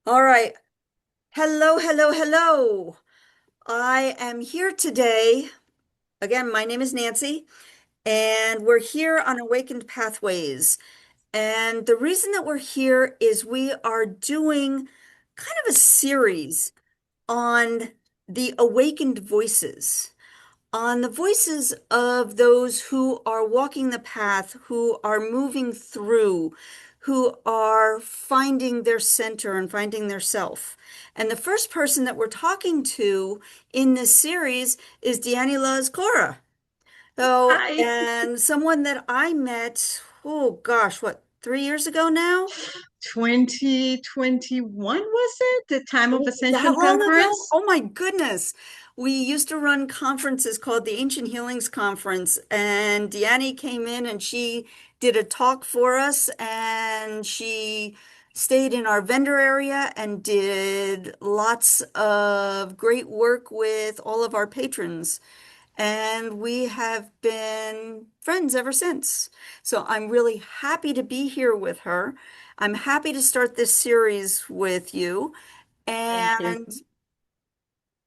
All right. Hello, hello, hello. I am here today. Again, my name is Nancy, and we're here on Awakened Pathways. And the reason that we're here is we are doing kind of a series on the awakened voices, on the voices of those who are walking the path, who are moving through, who are finding their center and finding their self. And the first person that we're talking to in this series is Dianiluz Cora. So, Hi, and someone that I met, oh gosh, what, 3 years ago now? 2021 was it? The Time of That Ascension long ago? Conference? Oh my goodness. We used to run conferences called the Ancient Healings Conference, and Diani came in and she did a talk for us, and she stayed in our vendor area and did lots of great work with all of our patrons. And we have been friends ever since. So I'm really happy to be here with her. I'm happy to start this series with you. Thank you. And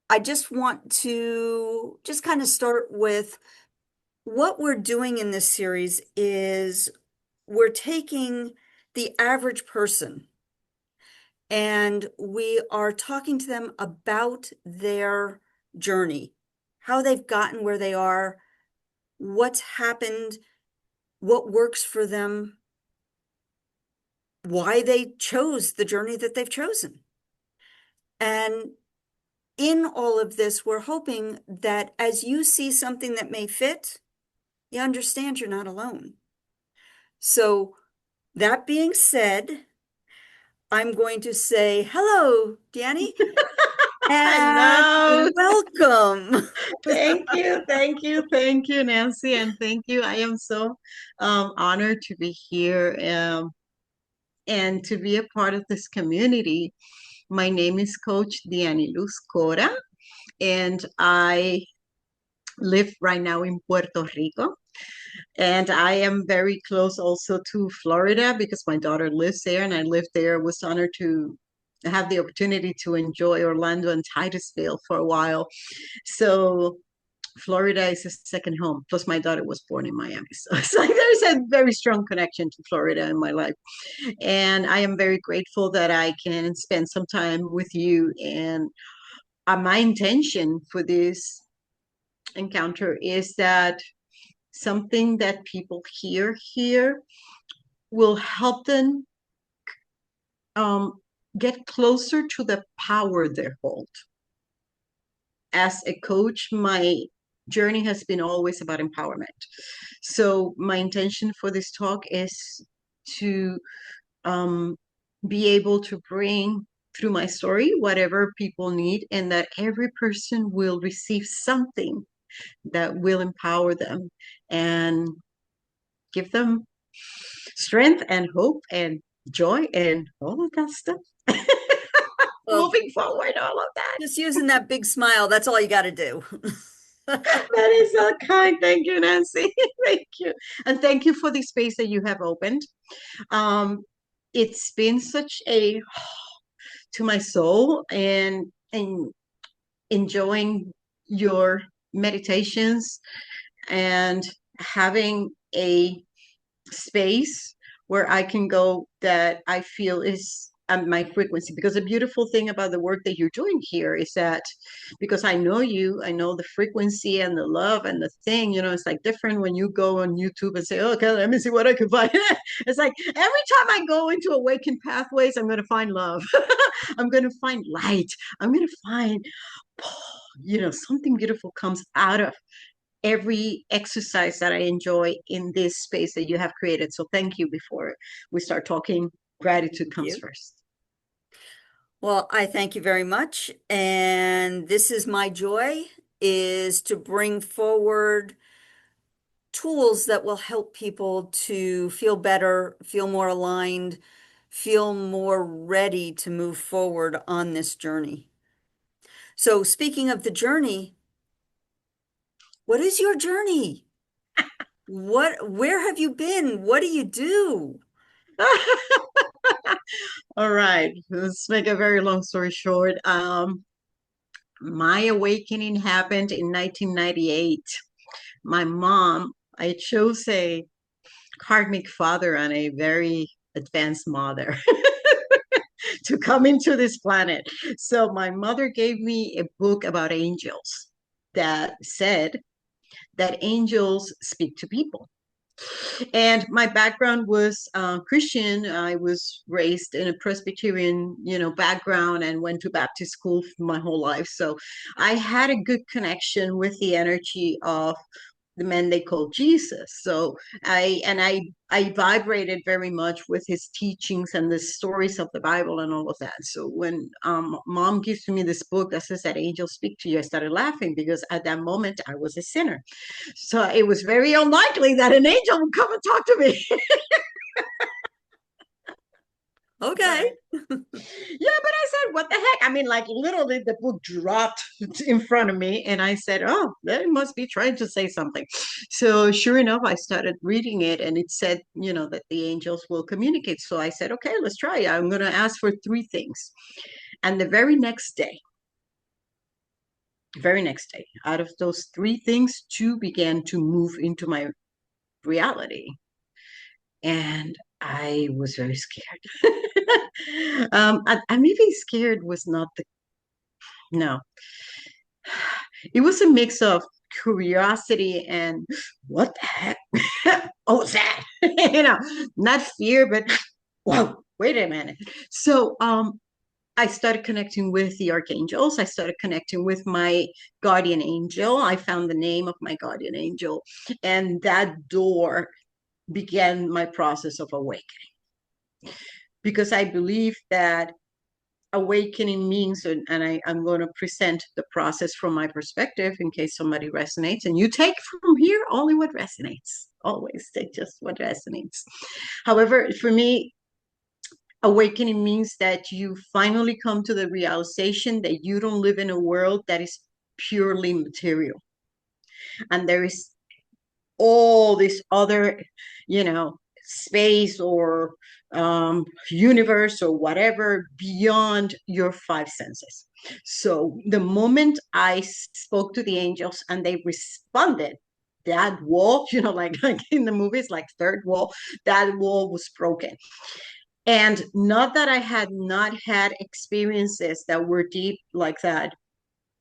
I just want to just kind of start with what we're doing in this series is we're taking the average person and we are talking to them about their journey, how they've gotten where they are, what's happened, what works for them, why they chose the journey that they've chosen. And in all of this, we're hoping that as you see something that may fit, you understand you're not alone. So, that being said, I'm going to say hello, Diani, and Hello. welcome. Thank you, Nancy, and thank you. I am so honored to be here and to be a part of this community. My name is Coach Dianiluz Cora, and I live right now in Puerto Rico. And I am very close also to Florida because my daughter lives there and I lived there. Was honored to have the opportunity to enjoy Orlando and Titusville for a while. So Florida is a second home. Plus, my daughter was born in Miami. So it's like there's a very strong connection to Florida in my life. And I am very grateful that I can spend some time with you. And my intention for this encounter is that something that people hear here will help them um, get closer to the power they hold. As a coach, my journey has been always about empowerment. So, my intention for this talk is to um, be able to bring through my story whatever people need, and that every person will receive something that will empower them and give them strength and hope and joy and all of that stuff. Well, Moving forward, all of that. just using that big smile, that's all you got to do. That is so kind. Thank you, Nancy. Thank you. And thank you for the space that you have opened. Um, it's been such a to my soul and enjoying your meditations and having a space where I can go that I feel is my frequency. Because the beautiful thing about the work that you're doing here is that because I know you, I know the frequency and the love and the thing, it's like different when you go on YouTube and say, okay, let me see what I can find. It's like every time I go into Awaken Pathways, I'm going to find love. I'm going to find light. I'm going to find, something beautiful comes out of every exercise that I enjoy in this space that you have created. So thank you before we start talking. Gratitude Thank comes you. first. Well, I thank you very much. And this is my joy is to bring forward tools that will help people to feel better, feel more aligned, feel more ready to move forward on this journey. So, speaking of the journey, what is your journey? Where have you been? What do you do? All right, let's make a very long story short. My awakening happened in 1998. My mom, I chose a karmic father and a very advanced mother to come into this planet. So my mother gave me a book about angels that said that angels speak to people. And my background was Christian. I was raised in a Presbyterian, background and went to Baptist school my whole life. So I had a good connection with the energy of the man they call Jesus. So I vibrated very much with his teachings and the stories of the Bible and all of that. So when mom gives me this book that says that angels speak to you, I started laughing because at that moment I was a sinner. So it was very unlikely that an angel would come and talk to me. Okay. But yeah, but I said, what the heck? I mean, like literally the book dropped in front of me and I said, oh, they must be trying to say something. So sure enough, I started reading it and it said, that the angels will communicate. So I said, okay, let's try it. I'm going to ask for three things. And the very next day, out of those three things, two began to move into my reality. And I was very scared. I maybe scared was not the no. It was a mix of curiosity and what the heck? Oh, what's that? Not fear, but whoa, wait a minute. So I started connecting with the archangels. I started connecting with my guardian angel. I found the name of my guardian angel, and that door began my process of awakening because I believe that awakening means, and I'm going to present the process from my perspective in case somebody resonates, and you take from here only what resonates. Always take just what resonates. However, for me, awakening means that you finally come to the realization that you don't live in a world that is purely material, and there is all this other, space or universe or whatever beyond your five senses. So the moment I spoke to the angels and they responded, that wall, like in the movies, like third wall, that wall was broken. And not that I had not had experiences that were deep like that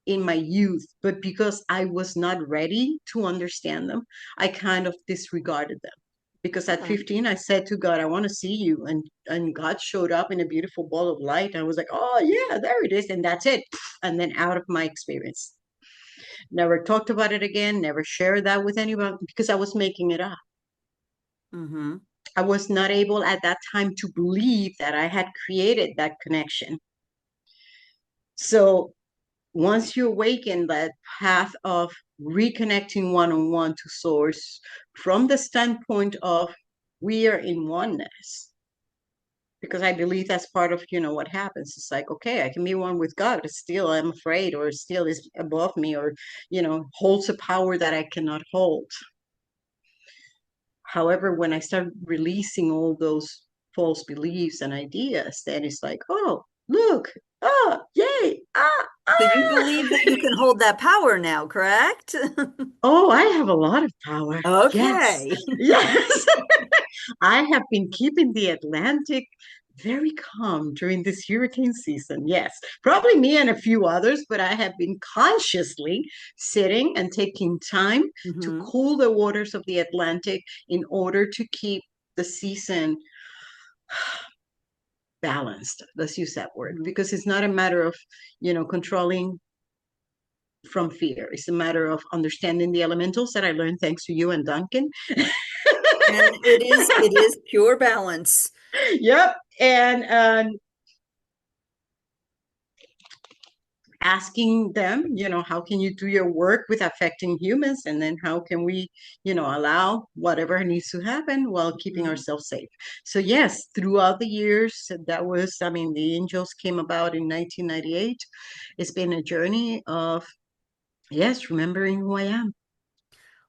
in my youth, but because I was not ready to understand them, I kind of disregarded them. Because at Okay. 15, I said to God, I want to see you. And God showed up in a beautiful ball of light. I was like, oh, yeah, there it is. And that's it. And then out of my experience. Never talked about it again, never shared that with anyone because I was making it up. Mm-hmm. I was not able at that time to believe that I had created that connection. So once you awaken that path of reconnecting one-on-one to source from the standpoint of we are in oneness, because I believe that's part of what happens. It's like, okay, I can be one with God, but still I'm afraid, or still is above me, or holds a power that I cannot hold. However, when I start releasing all those false beliefs and ideas, then it's like, oh, look, oh, yay, So you ah. believe that you can hold that power now, correct? Oh, I have a lot of power. Yes. Okay. Yes. I have been keeping the Atlantic very calm during this hurricane season. Yes. Probably me and a few others, but I have been consciously sitting and taking time to Mm-hmm. cool the waters of the Atlantic in order to keep the season balanced. Let's use that word Mm-hmm. because it's not a matter of, controlling from fear. It's a matter of understanding the elementals that I learned thanks to you and Duncan. And it is pure balance. Yep. And asking them, how can you do your work with affecting humans? And then how can we, allow whatever needs to happen while keeping Mhm. ourselves safe? So, yes, throughout the years, I mean, the angels came about in 1998. It's been a journey of, yes, remembering who I am.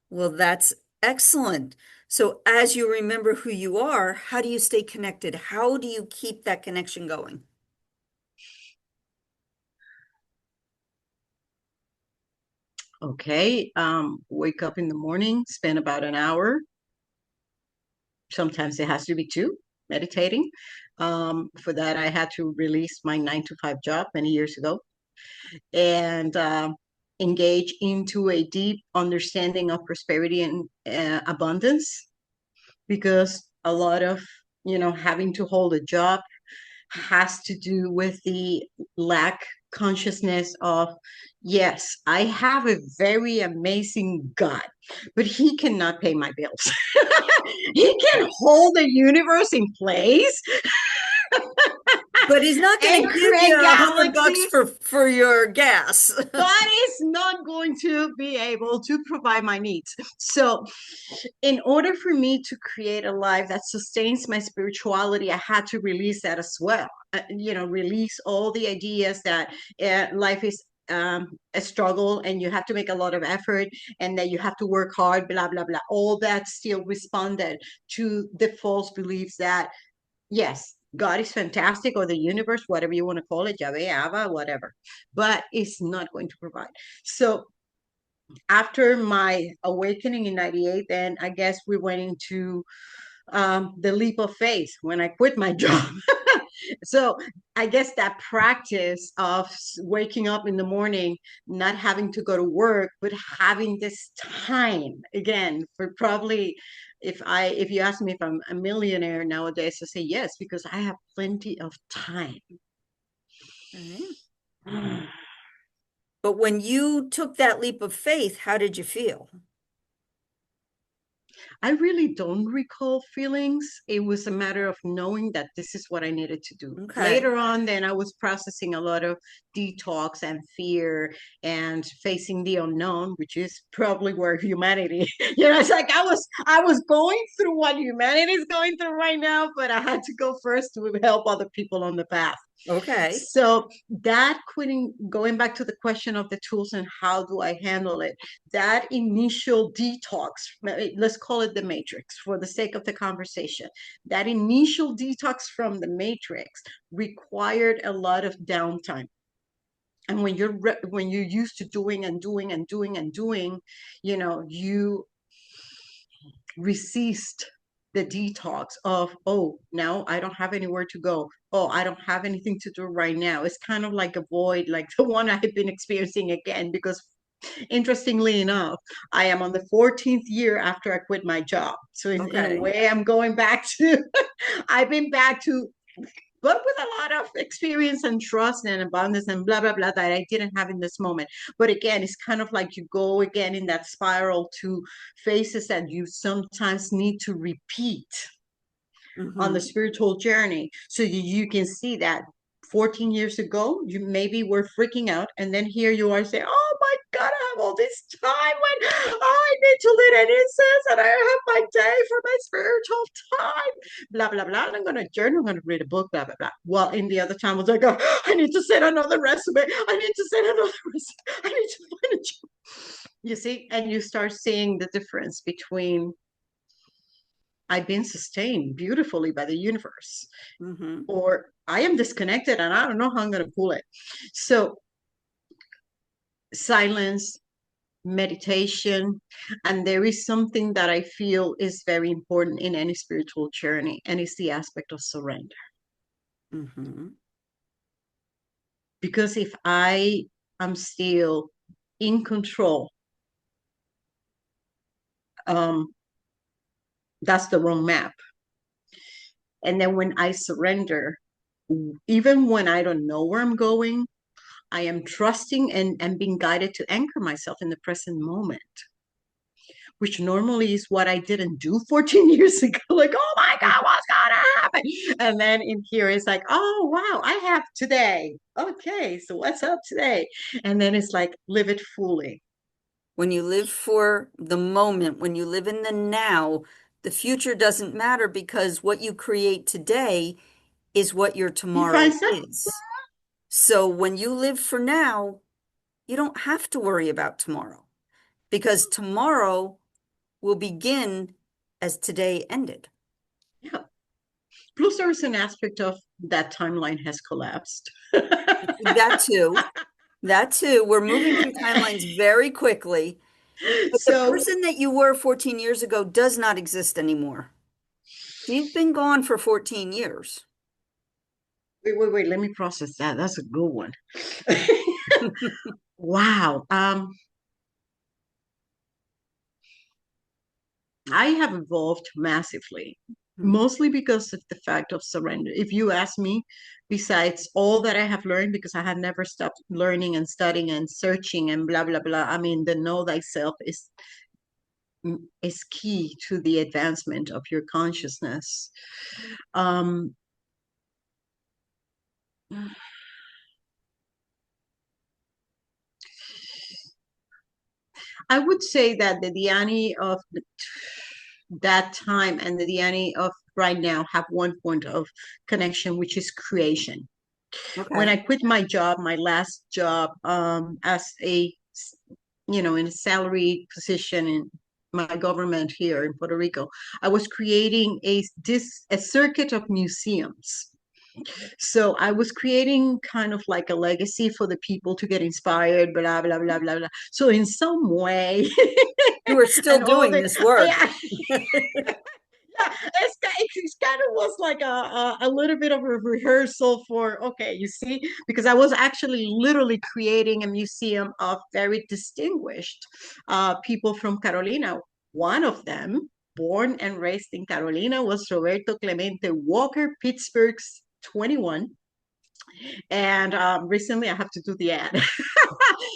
Well, that's excellent. So as you remember who you are, how do you stay connected? How do you keep that connection going? Okay, wake up in the morning, spend about an hour. Sometimes it has to be two, meditating. For that, I had to release my 9 to 5 job many years ago and engage into a deep understanding of prosperity and abundance because a lot of, having to hold a job has to do with the lack consciousness of, yes, I have a very amazing God, but he cannot pay my bills. He can hold the universe in place But he's not going and to give you create $100 galaxies. for your gas. God is not going to be able to provide my needs. So, in order for me to create a life that sustains my spirituality, I had to release that as well. Release all the ideas that life is a struggle and you have to make a lot of effort and that you have to work hard, blah, blah, blah. All that still responded to the false beliefs that, yes, God is fantastic, or the universe, whatever you want to call it, Yahweh, Abba, whatever, but it's not going to provide. So after my awakening in 98, then I guess we went into the leap of faith when I quit my job. So I guess that practice of waking up in the morning, not having to go to work, but having this time again for probably, if you ask me if I'm a millionaire nowadays, I say yes, because I have plenty of time. Right. But when you took that leap of faith, how did you feel? I really don't recall feelings. It was a matter of knowing that this is what I needed to do. Okay. Later on, then I was processing a lot of detox and fear and facing the unknown, which is probably where humanity, it's like I was going through what humanity is going through right now, but I had to go first to help other people on the path. Okay. So that quitting, going back to the question of the tools and how do I handle it, that initial detox, let's call it the matrix for the sake of the conversation, that initial detox from the matrix required a lot of downtime. And when you're used to doing and doing and doing and doing, you resist the detox of, oh, now I don't have anywhere to go, oh, I don't have anything to do right now. It's kind of like a void, like the one I've been experiencing again, because interestingly enough, I am on the 14th year after I quit my job. So in a Okay. way, I'm going back to, I've been back to, but with a lot of experience and trust and abundance and blah, blah, blah that I didn't have in this moment. But again, it's kind of like you go again in that spiral to phases that you sometimes need to repeat on the Mm-hmm. spiritual journey so you can see that 14 years ago you maybe were freaking out, and then here you are saying, oh my God, I have all this time when I need to lit an incense and I have my day for my spiritual time, blah blah blah, and I'm going to journal, I'm going to read a book, blah blah blah. Well, in the other time I was like, oh, I need to send another resume, I need to send another resume, I need to find a job. You see, and you start seeing the difference between, I've been sustained beautifully by the universe, Mm-hmm. or I am disconnected and I don't know how I'm going to pull it. So, silence, meditation, and there is something that I feel is very important in any spiritual journey, and it's the aspect of surrender. Mm-hmm. Because if I am still in control, um, that's the wrong map. And then when I surrender, even when I don't know where I'm going, I am trusting and being guided to anchor myself in the present moment, which normally is what I didn't do 14 years ago. Like, oh my God, what's gonna happen? And then in here it's like, oh wow, I have today. Okay, so what's up today? And then it's like, live it fully. When you live for the moment, when you live in the now, the future doesn't matter because what you create today is what your You find tomorrow stuff. is. So when you live for now, you don't have to worry about tomorrow because tomorrow will begin as today ended. Yeah. Plus, there is an aspect of that timeline has collapsed. That too. That too. We're moving through timelines very quickly. But the So, person that you were 14 years ago does not exist anymore. She's been gone for 14 years. wait, let me process that. That's a good one. Wow. I have evolved massively, mostly because of the fact of surrender. If you ask me, besides all that I have learned, because I have never stopped learning and studying and searching and blah, blah, blah. I mean, the know thyself is key to the advancement of your consciousness. Um, I would say that the Diani of that time and the Diani of right now have one point of connection, which is creation. When Okay. I quit my job, my last job, as a, in a salary position in my government here in Puerto Rico, I was creating a circuit of museums. So I was creating kind of like a legacy for the people to get inspired, blah, blah, blah, blah, blah. So in some way, You are still and all doing the, this work. yeah, yeah, it's kind of was like a little bit of a rehearsal for, okay, you see, because I was actually literally creating a museum of very distinguished people from Carolina. One of them, born and raised in Carolina, was Roberto Clemente Walker, Pittsburgh's 21. And recently I have to do the ad. Go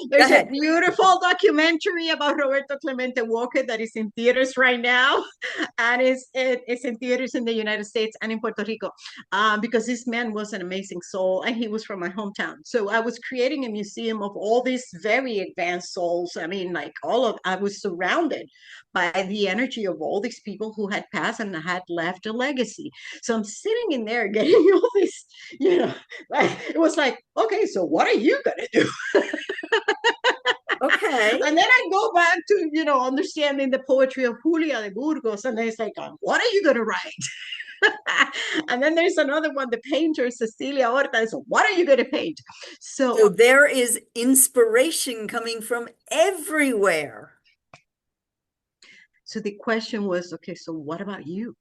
There's a ahead. beautiful documentary about Roberto Clemente Walker that is in theaters right now. And it's in theaters in the United States and in Puerto Rico, because this man was an amazing soul and he was from my hometown. So I was creating a museum of all these very advanced souls. I mean, like I was surrounded by the energy of all these people who had passed and had left a legacy. So I'm sitting in there getting all this, like, it was like, okay, so what are you going to do? Okay. And then I go back to, understanding the poetry of Julia de Burgos. And it's like, what are you going to write? And then there's another one, the painter, Cecilia Horta. So what are you going to paint? So, So there is inspiration coming from everywhere. so the question was, okay, so what about you?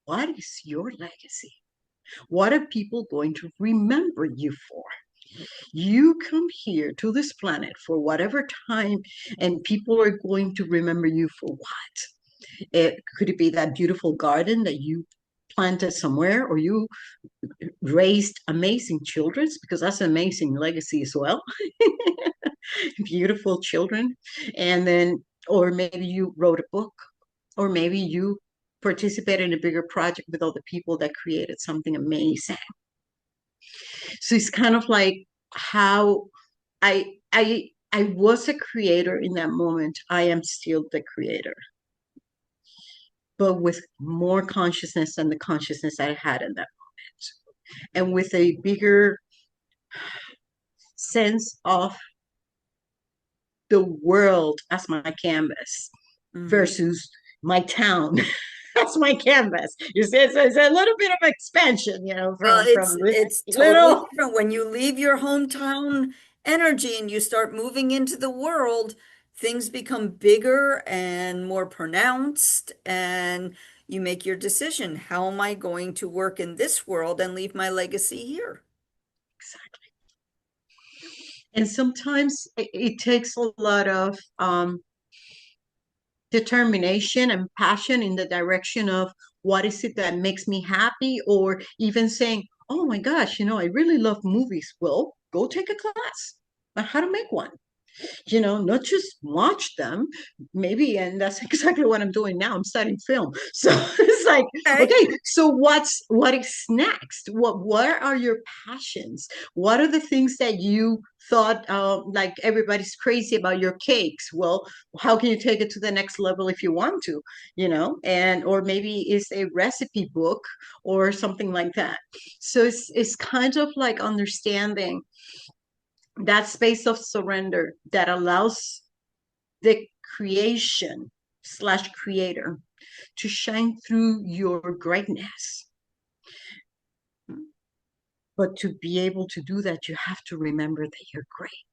What is your legacy? What are people going to remember you for? You come here to this planet for whatever time, and people are going to remember you for what? Could it be that beautiful garden that you planted somewhere, or you raised amazing children? Because that's an amazing legacy as well. Beautiful children. And then, or maybe you wrote a book, or maybe you participated in a bigger project with other people that created something amazing. So it's kind of like how I was a creator in that moment. I am still the creator, but with more consciousness than the consciousness I had in that moment, and with a bigger sense of the world as my canvas Mhm. versus my town. That's my canvas. You see, it's a little bit of expansion, Well, from this it's totally little. different when you leave your hometown energy and you start moving into the world, things become bigger and more pronounced, and you make your decision. How am I going to work in this world and leave my legacy here? Exactly. And sometimes it takes a lot of determination and passion in the direction of what is it that makes me happy, or even saying, oh my gosh, I really love movies. Well, go take a class on how to make one, not just watch them, maybe. And that's exactly what I'm doing now. I'm studying film. So it's like, Okay. okay, so what is next? What are your passions? What are the things that you thought, like everybody's crazy about your cakes? Well, how can you take it to the next level if you want to, and or maybe it's a recipe book or something like that. So it's kind of like understanding that space of surrender that allows the creation slash creator to shine through your greatness. But to be able to do that, you have to remember that you're great.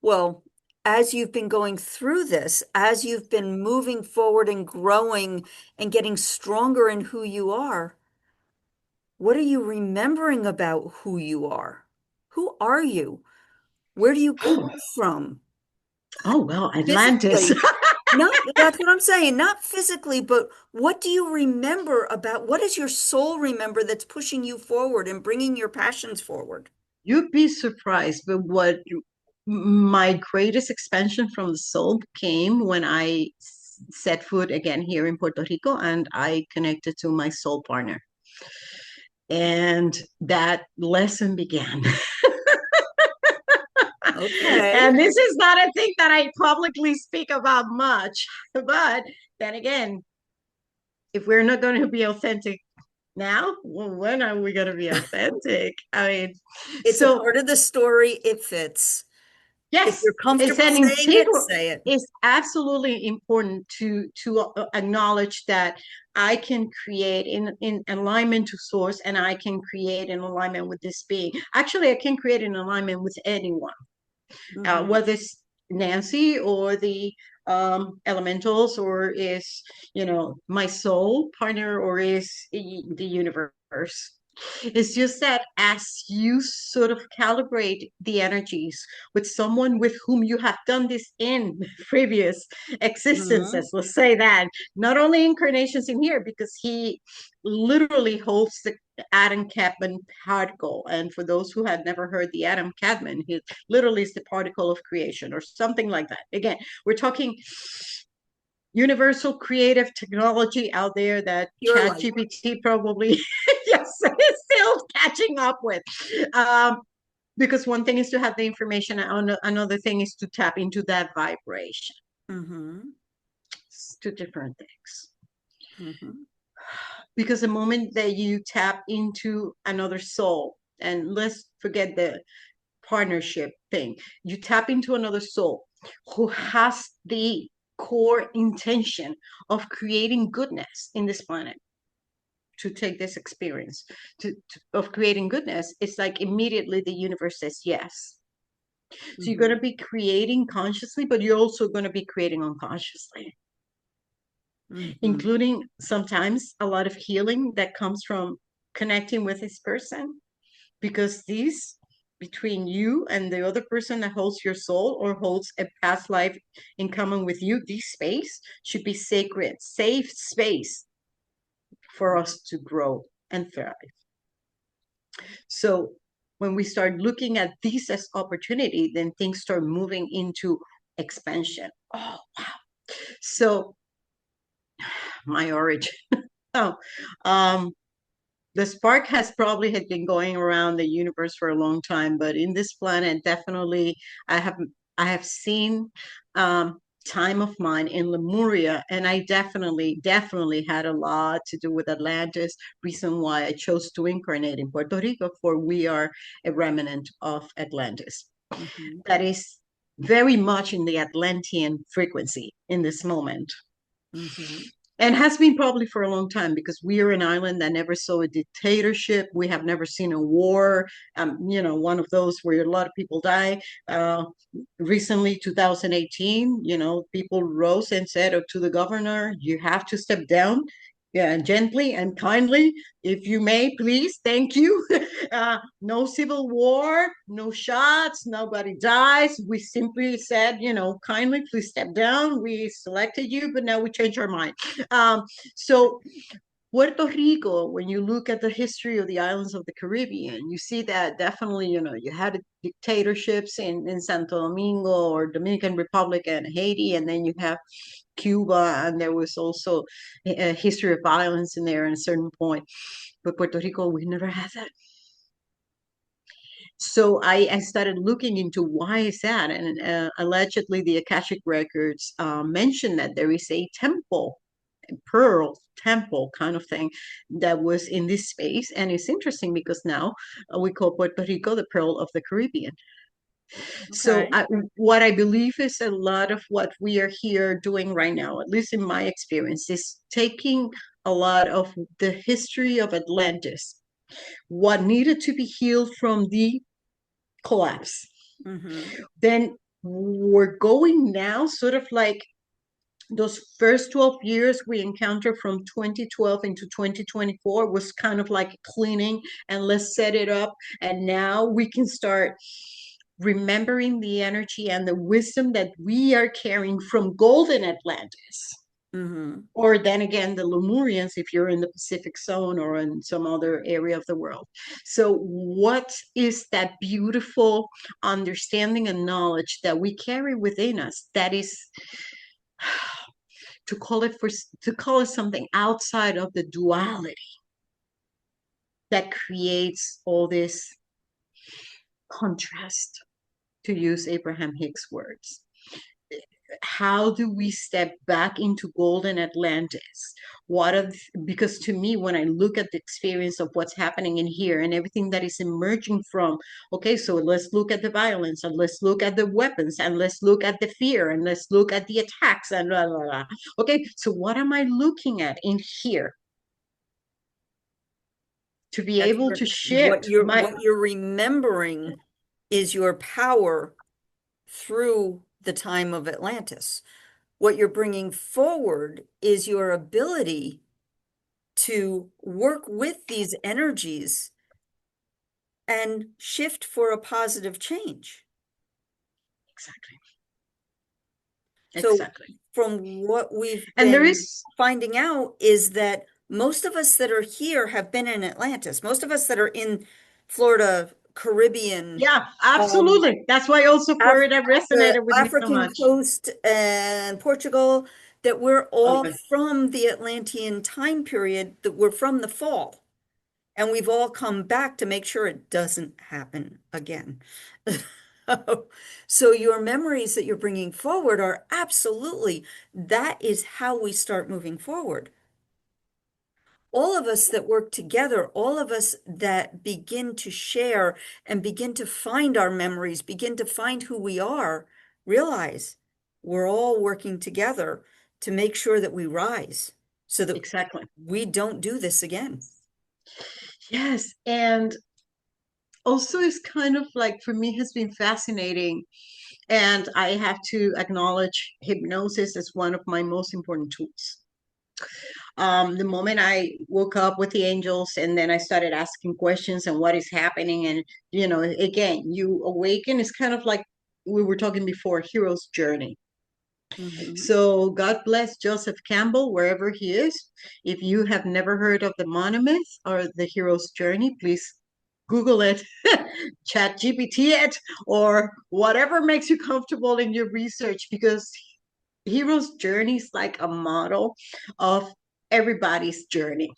Well, as you've been going through this, as you've been moving forward and growing and getting stronger in who you are, what are you remembering about who you are? Who are you? Where do you come Oh, from? oh well, Atlantis. Physically. Not, that's what I'm saying, not physically, but what do you remember about, what does your soul remember that's pushing you forward and bringing your passions forward? You'd be surprised, but what my greatest expansion from the soul came when I set foot again here in Puerto Rico and I connected to my soul partner. And that lesson began. Okay. And this is not a thing that I publicly speak about much. But then again, if we're not going to be authentic now, well, when are we going to be authentic? I mean, It's a so part of the story. It fits. If yes, you're it's comfortable an saying it, integral. say it. It's absolutely important to acknowledge that I can create in alignment to source, and I can create in alignment with this being. Actually, I can create in alignment with anyone, Hmm. whether it's Nancy or the elementals, or is my soul partner, or is the universe. It's just that as you sort of calibrate the energies with someone with whom you have done this in previous Hmm. existences, let's say that, not only incarnations in here, because he literally holds the atom Chapman particle. And for those who had never heard the atom Chapman, he literally is the particle of creation or something like that. Again, we're talking universal creative technology out there that Pure light. ChatGPT probably yes is still catching up with. Because one thing is to have the information, and another thing is to tap into that vibration. Hmm. It's two different things. Hmm. Because the moment that you tap into another soul, and let's forget the partnership thing, you tap into another soul who has the core intention of creating goodness in this planet, to take this experience of creating goodness. It's like immediately the universe says yes. So you're going Hmm. to be creating consciously, but you're also going to be creating unconsciously, Hmm. including sometimes a lot of healing that comes from connecting with this person, because these between you and the other person that holds your soul or holds a past life in common with you, this space should be sacred, safe space for us to grow and thrive. So when we start looking at these as opportunity, then things start moving into expansion. Oh, wow. So my origin. Oh, um, the spark has probably had been going around the universe for a long time, but in this planet, definitely, I have I have seen time of mine in Lemuria, and I definitely had a lot to do with Atlantis. Reason why I chose to incarnate in Puerto Rico, for we are a remnant of Atlantis. Hmm. That is very much in the Atlantean frequency in this moment, Hmm. and has been probably for a long time, because we are an island that never saw a dictatorship. We have never seen a war. One of those where a lot of people die. Recently, 2018, people rose and said, oh, to the governor, you have to step down. Yeah, gently and kindly, if you may, please. Thank you. No civil war, no shots, nobody dies. We simply said, kindly, please step down. We selected you, but now we change our mind. So Puerto Rico, when you look at the history of the islands of the Caribbean, you see that definitely, you had dictatorships in Santo Domingo or Dominican Republic and Haiti, and then you have Cuba, and there was also a history of violence in there at a certain point. But Puerto Rico, we never had that. So I started looking into why is that, and allegedly the Akashic records mention that there is a temple, a pearl temple kind of thing, that was in this space. And it's interesting because now we call Puerto Rico the Pearl of the Caribbean. So Okay. what I believe is a lot of what we are here doing right now, at least in my experience, is taking a lot of the history of Atlantis, what needed to be healed from the collapse. Mm-hmm. Then we're going now sort of like those first 12 years we encountered from 2012 into 2024 was kind of like cleaning and let's set it up. And now we can start remembering the energy and the wisdom that we are carrying from golden Atlantis. Mm-hmm. Or then again, the Lemurians, if you're in the Pacific zone or in some other area of the world. So, what is that beautiful understanding and knowledge that we carry within us that is to call it for to call it something outside of the duality that creates all this contrast, to use Abraham Hicks' words? How do we step back into golden Atlantis? What are because to me, when I look at the experience of what's happening in here and everything that is emerging from, okay, so let's look at the violence and let's look at the weapons and let's look at the fear and let's look at the attacks and blah, blah, blah. Okay, so what am I looking at in here to be That's able your, to shift my what you're remembering is your power through the time of Atlantis. What you're bringing forward is your ability to work with these energies and shift for a positive change. exactly, So, exactly. from what we've And there been is, finding out is that most of us that are here have been in Atlantis. Most of us that are in Florida, Caribbean, yeah, um, absolutely. That's why also Af for it that the resonated with me so African much. coast and Portugal, that we're all Okay. from the Atlantean time period, that we're from the fall. And we've all come back to make sure it doesn't happen again. So your memories that you're bringing forward are absolutely, that is how we start moving forward. All of us that work together, all of us that begin to share and begin to find our memories, begin to find who we are, realize we're all working together to make sure that we rise so that Exactly. we don't do this again. Yes. And also it's kind of like for me has been fascinating. And I have to acknowledge hypnosis as one of my most important tools. The moment I woke up with the angels and then I started asking questions and what is happening. And, again, you awaken is kind of like we were talking before, hero's journey. Mhm. So God bless Joseph Campbell, wherever he is. If you have never heard of the monomyth or the hero's journey, please Google it, chat GPT it, or whatever makes you comfortable in your research, because hero's journey is like a model of everybody's journey.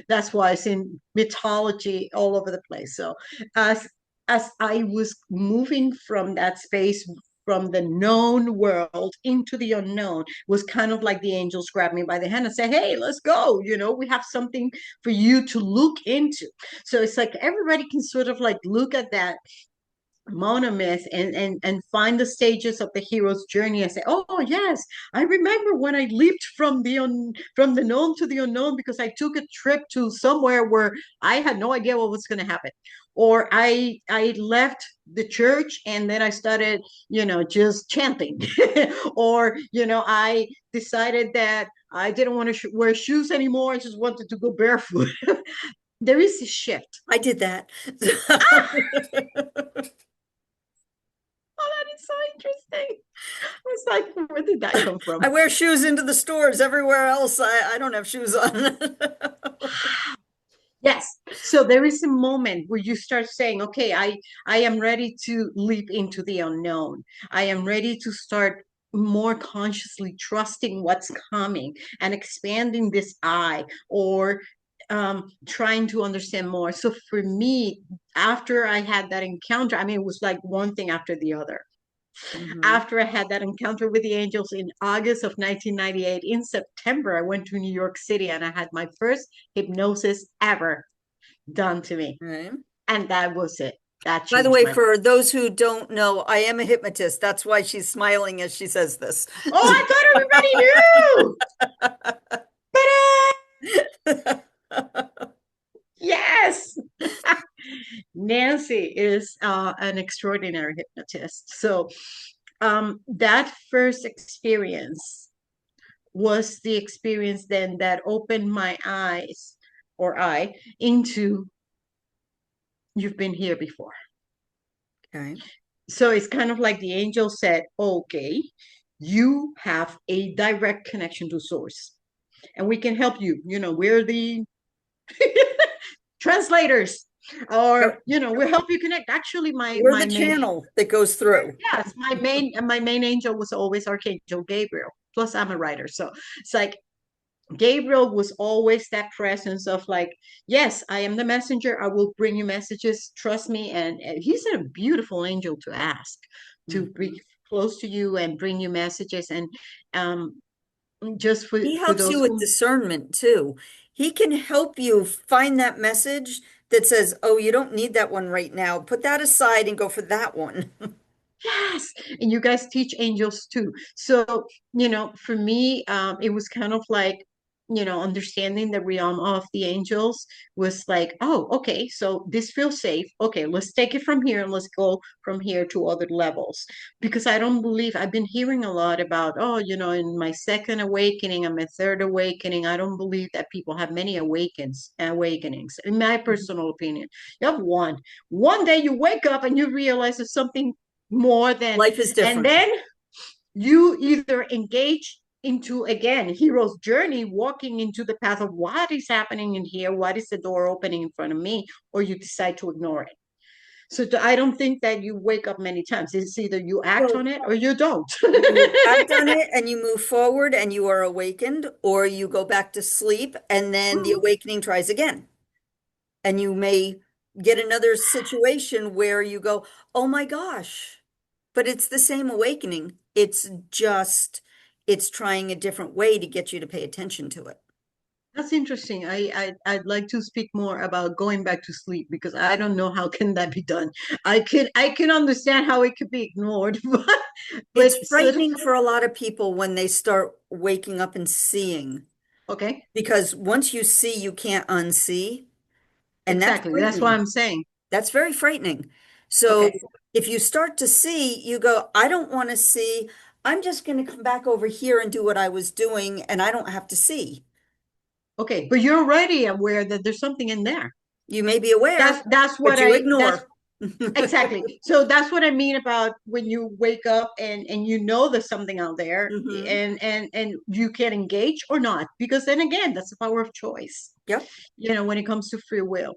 That's why it's in mythology all over the place. So as as I was moving from that space, from the known world into the unknown, was kind of like the angels grabbed me by the hand and say, hey, let's go, we have something for you to look into. So it's like everybody can sort of like look at that monomyth and find the stages of the hero's journey and say, oh yes, I remember when I leaped from the known to the unknown because I took a trip to somewhere where I had no idea what was going to happen. Or I left the church and then I started, just chanting. Or I decided that I didn't want to wear shoes anymore. I just wanted to go barefoot. There is a shift. I did that. Oh, that is so interesting. It's like, where did that come I from? wear shoes into the stores everywhere else. I don't have shoes on. Yes. So there is a moment where you start saying, okay, I am ready to leap into the unknown. I am ready to start more consciously trusting what's coming and expanding this eye, or trying to understand more. So for me, after I had that encounter, I mean, it was like one thing after the other. Mhm. After I had that encounter with the angels in August of 1998, in September, I went to New York City and I had my first hypnosis ever done to me. Right. And that was it. That By the changed way, my life. for those who don't know, I am a hypnotist. That's why she's smiling as she says this. Oh, I thought everybody knew. Ta-da! Yes. Nancy is an extraordinary hypnotist. So that first experience was the experience then that opened my eyes or eye into you've been here before. Okay. So it's kind of like the angel said, okay, you have a direct connection to source and we can help you. We're the translators or, Yep. we'll help you connect. Actually, We're my the main, channel that goes through. yes, my main angel was always Archangel Gabriel. Plus I'm a writer. So it's like Gabriel was always that presence of like, yes, I am the messenger. I will bring you messages. Trust me. And he's a beautiful angel to ask to Mhm. be close to you and bring you messages. And um, just He for helps those you with who, discernment too. He can help you find that message that says, oh, you don't need that one right now. Put that aside and go for that one. yes, and you guys teach angels too. So, for me, it was kind of like, understanding the realm of the angels was like, oh, okay, so this feels safe. Okay, let's take it from here and let's go from here to other levels. Because I don't believe I've been hearing a lot about, oh, in my second awakening and my third awakening, I don't believe that people have many awakenings, in my personal opinion. You have one. One day you wake up and you realize there's something more than, Life is and different. then you either engage into again hero's journey, walking into the path of what is happening in here, what is the door opening in front of me, or you decide to ignore it. So I don't think that you wake up many times. It's either you act on So it or you don't. you act on it and you move forward and you are awakened, or you go back to sleep and then the awakening tries again. And you may get another situation where you go, oh my gosh, but it's the same awakening. It's just, it's trying a different way to get you to pay attention to it. That's interesting. I'd like to speak more about going back to sleep because I don't know how can that be done. I can understand how it could be ignored, It's but sort of frightening for a lot of people when they start waking up and seeing, okay. because once you see, you can't unsee. And that's Exactly. That's what frightening. I'm saying. That's very frightening. So Okay. if you start to see, you go, I don't want to see. I'm just going to come back over here and do what I was doing, and I don't have to see. Okay. But you're already aware that there's something in there. You may be aware, That's but what you that's ignore. exactly. So that's what I mean about when you wake up and there's something out there Hmm. and you can engage or not. Because then again, that's the power of choice. Yep. When it comes to free will.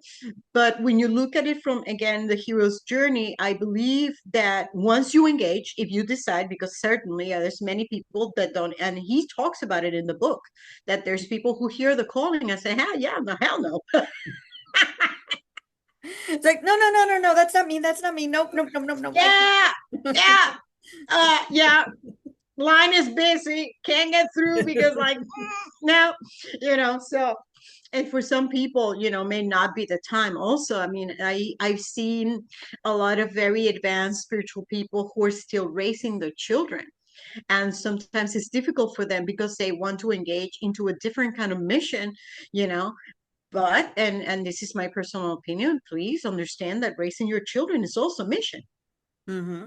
But when you look at it from, again, the hero's journey, I believe that once you engage, if you decide, because certainly there's many people that don't, and he talks about it in the book, that there's people who hear the calling and say, hell yeah, no, hell no. It's like, no, no, no, no, no, that's not me. That's not me. Nope, nope, nope, nope, nope. Yeah, yeah, yeah. Line is busy, can't get through because like no, so and for some people, may not be the time also. I mean, I've seen a lot of very advanced spiritual people who are still raising their children. And sometimes it's difficult for them because they want to engage into a different kind of mission, you know. But and this is my personal opinion, please understand that raising your children is also mission. Hmm.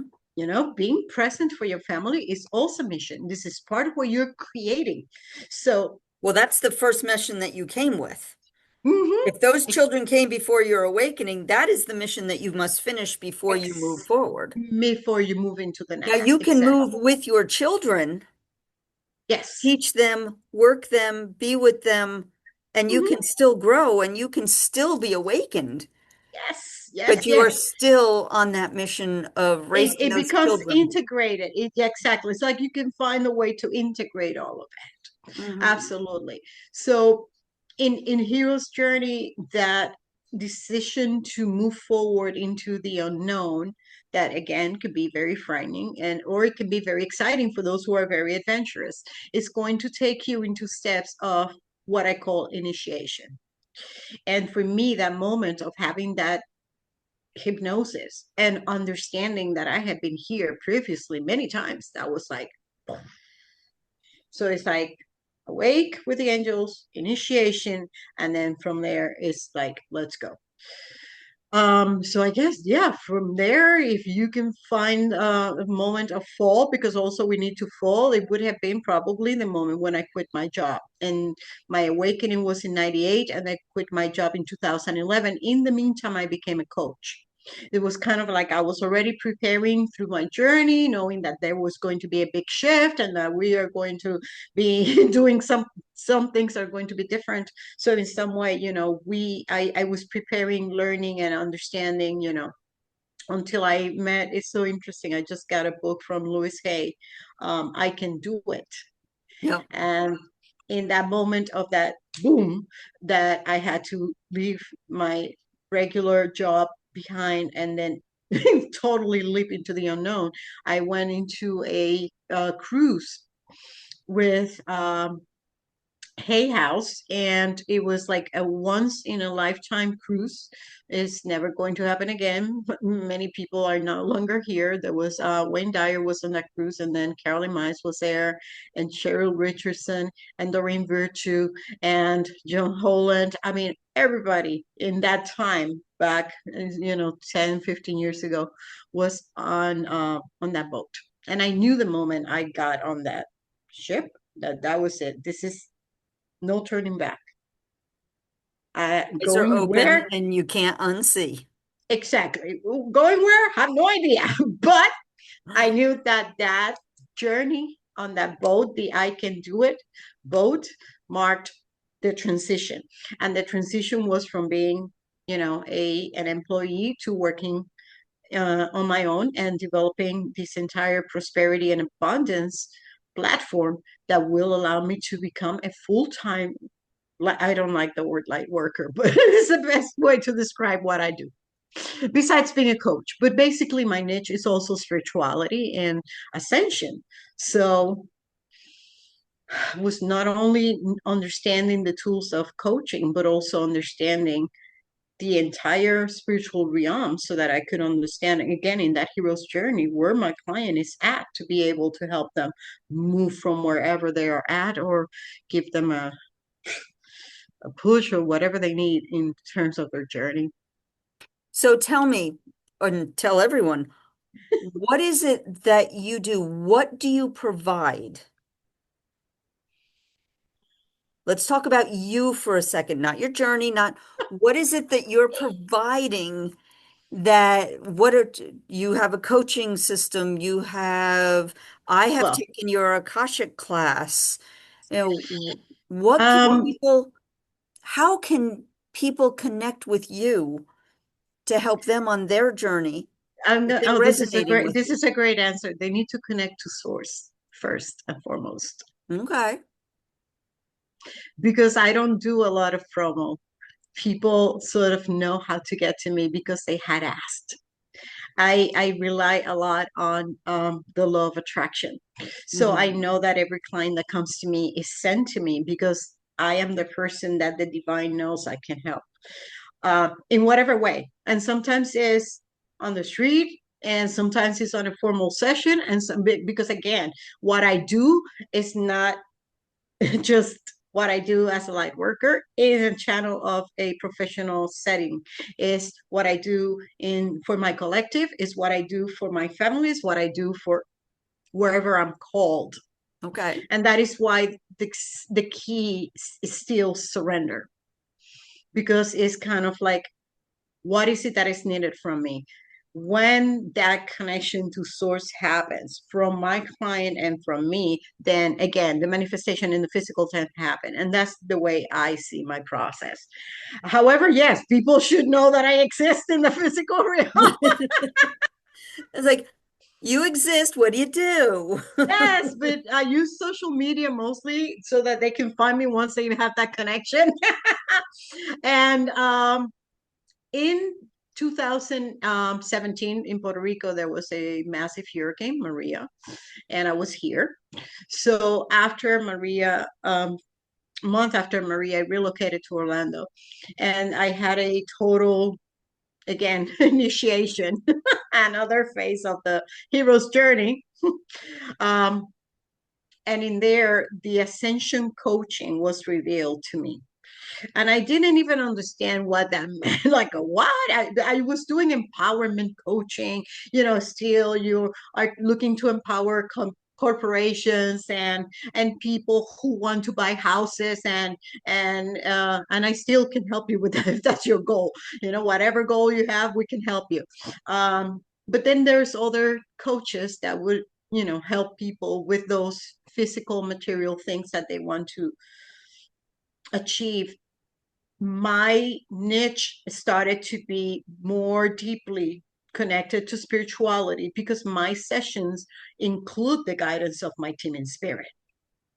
Being present for your family is also mission. This is part of what you're creating. So, Well, that's the first mission that you came with. mhm, If those ex- children came before your awakening, that is the mission that you must finish before you move forward. before you move into the Now, next. you can Exactly. move with your children, Yes. teach them, work them, be with them, and you Mhm. can still grow and you can still be awakened, Yes. Yes. but you are Yes. still on that mission of It, raising it those becomes children. integrated. Yeah, exactly. It's like you can find a way to integrate all of it. Hmm. Absolutely. So in Hero's Journey, that decision to move forward into the unknown, that again could be very frightening and or it can be very exciting for those who are very adventurous. It's going to take you into steps of what I call initiation. And for me, that moment of having that hypnosis and understanding that I had been here previously many times. That was like, so it's like awake with the angels, initiation, and then from there it's like, let's go. So I guess, yeah, from there, if you can find a moment of fall, because also we need to fall, it would have been probably the moment when I quit my job. And my awakening was in 98, and I quit my job in 2011. In the meantime, I became a coach. It was kind of like I was already preparing through my journey, knowing that there was going to be a big shift and that we are going to be doing some things are going to be different. So in some way, I was preparing, learning and understanding, until I met, it's so interesting. I just got a book from Louis Hay, I Can Do It. Yeah. And in that moment of that boom, that I had to leave my regular job behind and then totally leap into the unknown, I went into a cruise with Hay House, and it was like a once in a lifetime cruise. It's never going to happen again. Many people are no longer here. There was Wayne Dyer was on that cruise, and then Caroline Mize was there, and Cheryl Richardson, and Doreen Virtue, and Joan Holland. I mean, everybody in that time back, 10, 15 years ago, was on that boat. And I knew the moment I got on that ship that was it. This is no turning back. Eyes are Going open where? and you can't unsee. Exactly. Going where? Have no idea. But I knew that that journey on that boat, the I Can Do It boat, marked the transition. And the transition was from being, an employee to working on my own and developing this entire prosperity and abundance platform that will allow me to become a full-time, I don't like the word light worker, but it's the best way to describe what I do. Besides being a coach, but basically my niche is also spirituality and ascension. So was not only understanding the tools of coaching, but also understanding the entire spiritual realm so that I could understand again in that hero's journey where my client is at to be able to help them move from wherever they are at or give them a push or whatever they need in terms of their journey. So tell me, and tell everyone, what is it that you do? What do you provide? Let's talk about you for a second, not your journey, not what is it that you're providing that you have a coaching system, I have Well, taken your Akashic class. What can um, how can people connect with you to help them on their journey if they're oh, resonating with this you? is a great answer. They need to connect to source first and foremost, Okay. because I don't do a lot of promo. People sort of know how to get to me because they had asked. I rely a lot on the law of attraction. So I Hmm. know that every client that comes to me is sent to me because I am the person that the divine knows I can help in whatever way. And sometimes it's on the street, and sometimes it's on a formal session. And some because again, what I do is not just what I do as a light worker in a channel of a professional setting. Is what I do in for my collective, is what I do for my family, is what I do for wherever I'm called. Okay. And that is why the key is still surrender, because it's kind of like, what is it that is needed from me? When that connection to source happens from my client and from me, then again, the manifestation in the physical can happen. And that's the way I see my process. However, yes, people should know that I exist in the physical realm. It's like, you exist. What do you do? Yes, but I use social media mostly so that they can find me once they have that connection. And in 2017 in Puerto Rico, there was a massive hurricane, Maria, and I was here. So after Maria, month after Maria, I relocated to Orlando, and I had a total. again, initiation, another phase of the hero's journey. um, and in there, the ascension coaching was revealed to me. And I didn't even understand what that meant. Like, what? I was doing empowerment coaching. Still you are looking to empower corporations and people who want to buy houses, and I still can help you with that if that's your goal. Whatever goal you have, we can help you. But then there's other coaches that would help people with those physical material things that they want to achieve. My niche started to be more deeply connected to spirituality because my sessions include the guidance of my team in spirit.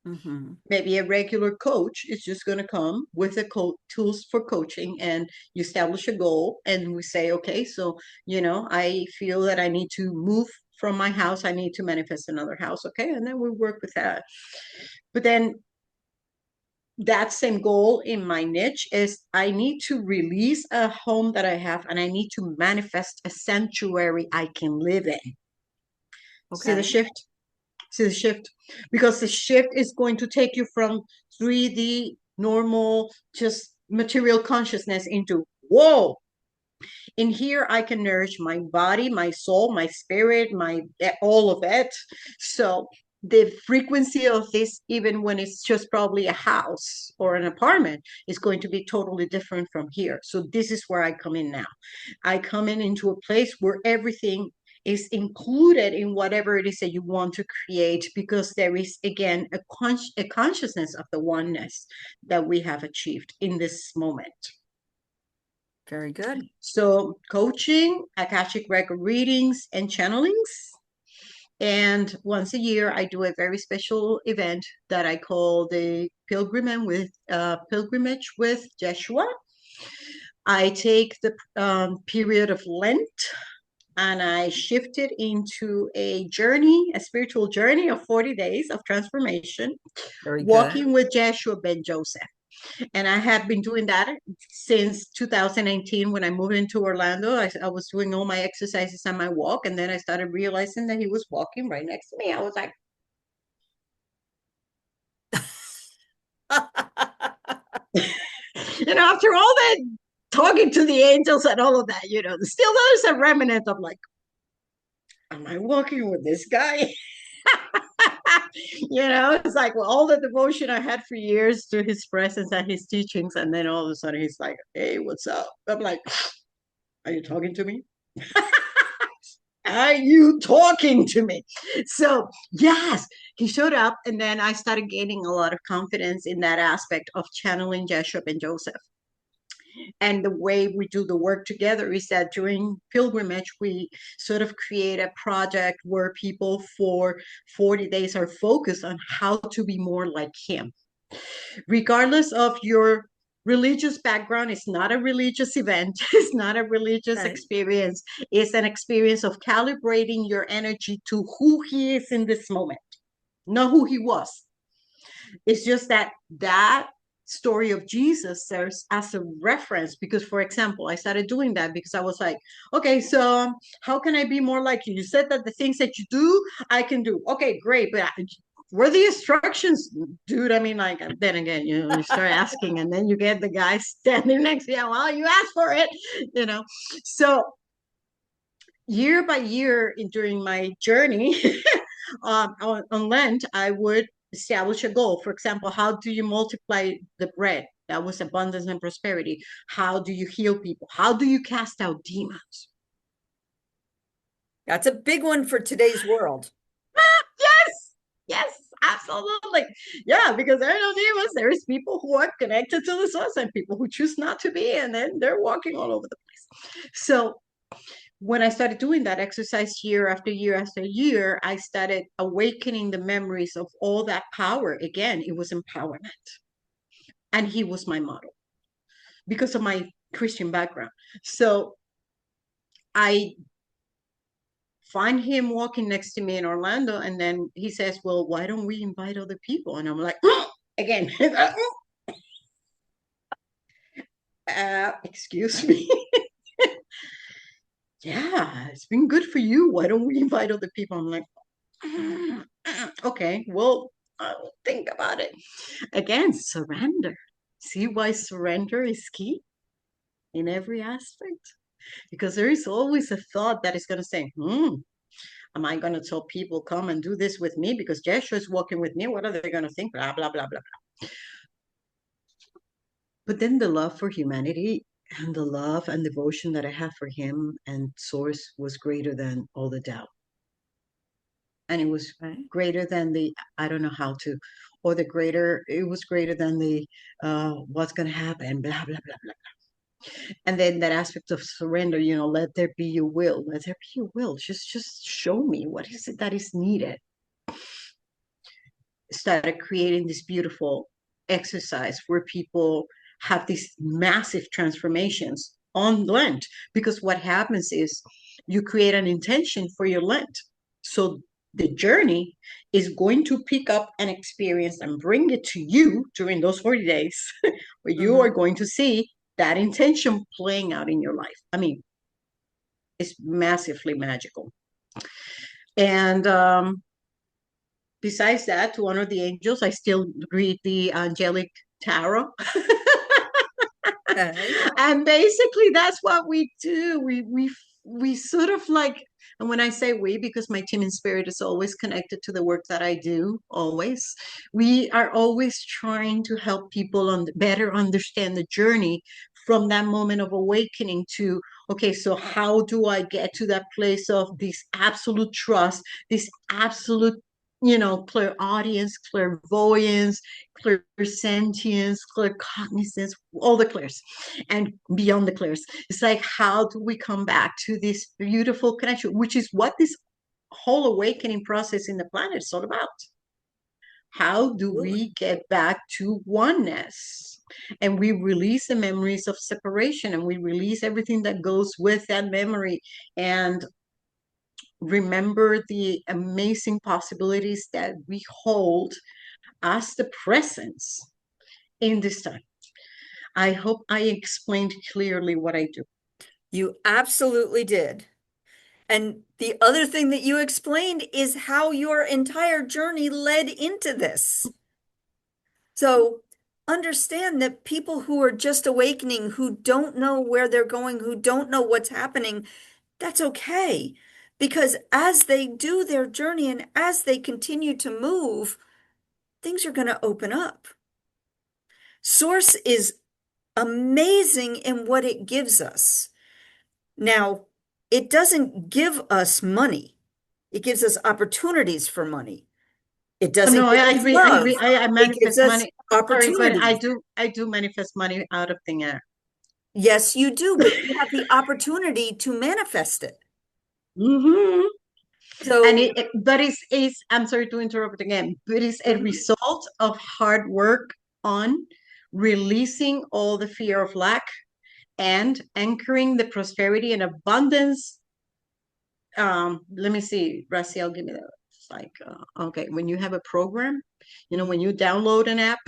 Mm-hmm. Maybe a regular coach is just going to come with the tools for coaching, and you establish a goal, and we say, okay, so I feel that I need to move from my house, I need to manifest another house. Okay, and then we work with that. But then that same goal in my niche is I need to release a home that I have, and I need to manifest a sanctuary I can live in. See the Okay. shift? See the shift? Because the shift is going to take you from 3D, normal, just material consciousness into, whoa, in here I can nourish my body, my soul, my spirit, my all of it. So the frequency of this, even when it's just probably a house or an apartment, is going to be totally different from here. So this is where I come in now. I come in into a place where everything is included in whatever it is that you want to create, because there is again a consciousness of the oneness that we have achieved in this moment. Very good. So coaching, Akashic record readings, and channelings. And once a year, I do a very special event that I call the pilgrimage with Joshua. I take the period of Lent, and I shift it into a journey, a spiritual journey of 40 days of transformation, Very good. walking with Joshua ben Joseph. And I have been doing that since 2019 when I moved into Orlando. I was doing all my exercises on my walk, and then I started realizing that he was walking right next to me. I was like, after all that talking to the angels and all of that, still there's a remnant of like, am I walking with this guy? It's like, well, all the devotion I had for years to his presence and his teachings, and then all of a sudden he's like, hey, what's up? I'm like, are you talking to me? Are you talking to me? So, yes, he showed up, and then I started gaining a lot of confidence in that aspect of channeling Joshua and Joseph. And the way we do the work together is that during pilgrimage, we sort of create a project where people for 40 days are focused on how to be more like him. Regardless of your religious background, it's not a religious event, it's not a religious Okay. experience, it's an experience of calibrating your energy to who he is in this moment, not who he was. It's just that story of Jesus serves as a reference, because, for example, I started doing that because I was like, okay, so how can I be more like you? You said that the things that you do, I can do. Okay, great, but were the instructions, dude? I mean, like, then again, you start asking, and then you get the guy standing next to you. Well, you asked for it, you know. So year by year during my journey on Lent, I would establish a goal. For example, how do you multiply the bread? That was abundance and prosperity. How do you heal people? How do you cast out demons? That's a big one for today's world. Yes, yes, absolutely. Yeah, because there are no demons. There's people who are connected to the source and people who choose not to be, and then they're walking all over the place. So when I started doing that exercise year after year after year, I started awakening the memories of all that power. Again, it was empowerment. And he was my model because of my Christian background. So I find him walking next to me in Orlando, and then he says, well, why don't we invite other people? And I'm like, oh! Again, excuse me. yeah, it's been good for you. Why don't we invite other people? I'm like, okay, well, I'll think about it. Again, surrender. See why surrender is key in every aspect? Because there is always a thought that is going to say, am I going to tell people come and do this with me because Joshua is walking with me? What are they going to think? Blah, blah, blah, blah. But then the love for humanity and the love and devotion that I have for him and Source was greater than all the doubt. And it was Right. greater than the, I don't know how to, or the greater, it was greater than the, what's going to happen, blah, blah, blah, blah. And then that aspect of surrender, let there be your will, let there be your will. Just show me what is it that is needed. Started creating this beautiful exercise where people have these massive transformations on Lent. Because what happens is you create an intention for your Lent. So the journey is going to pick up an experience and bring it to you during those 40 days where you are Mm-hmm. going to see that intention playing out in your life. I mean, it's massively magical. And besides that, to honor the angels, I still read the angelic tarot. Okay. And basically that's what we do. We sort of like, and when I say we, because my team in spirit is always connected to the work that I do, always, we are always trying to help people better understand the journey from that moment of awakening to, okay, so how do I get to that place of this absolute trust, this absolute, clairaudience, clairvoyance, clairsentience, claircognizance, all the clairs and beyond the clairs. It's like, how do we come back to this beautiful connection, which is what this whole awakening process in the planet is all about? How do Absolutely. we get back to oneness? And we release the memories of separation and we release everything that goes with that memory and remember the amazing possibilities that we hold as the presence in this time. I hope I explained clearly what I do. You absolutely did. And the other thing that you explained is how your entire journey led into this. So understand that people who are just awakening, who don't know where they're going, who don't know what's happening, that's okay. Because as they do their journey and as they continue to move, things are going to open up. Source is amazing in what it gives us. Now, it doesn't give us money. It gives us opportunities for money. It doesn't No, give I us agree. love. I It gives manifest us money. Sorry, but opportunities. I do manifest money out of thin air. Yes, you do, but you have the opportunity to manifest it. Hmm. And So, but it's, I'm sorry to interrupt again, but it's a mhm, result of hard work on releasing all the fear of lack and anchoring the prosperity and abundance. Let me see, Raciel, give me that. It's like, okay, when you have a program, mhm. when you download an app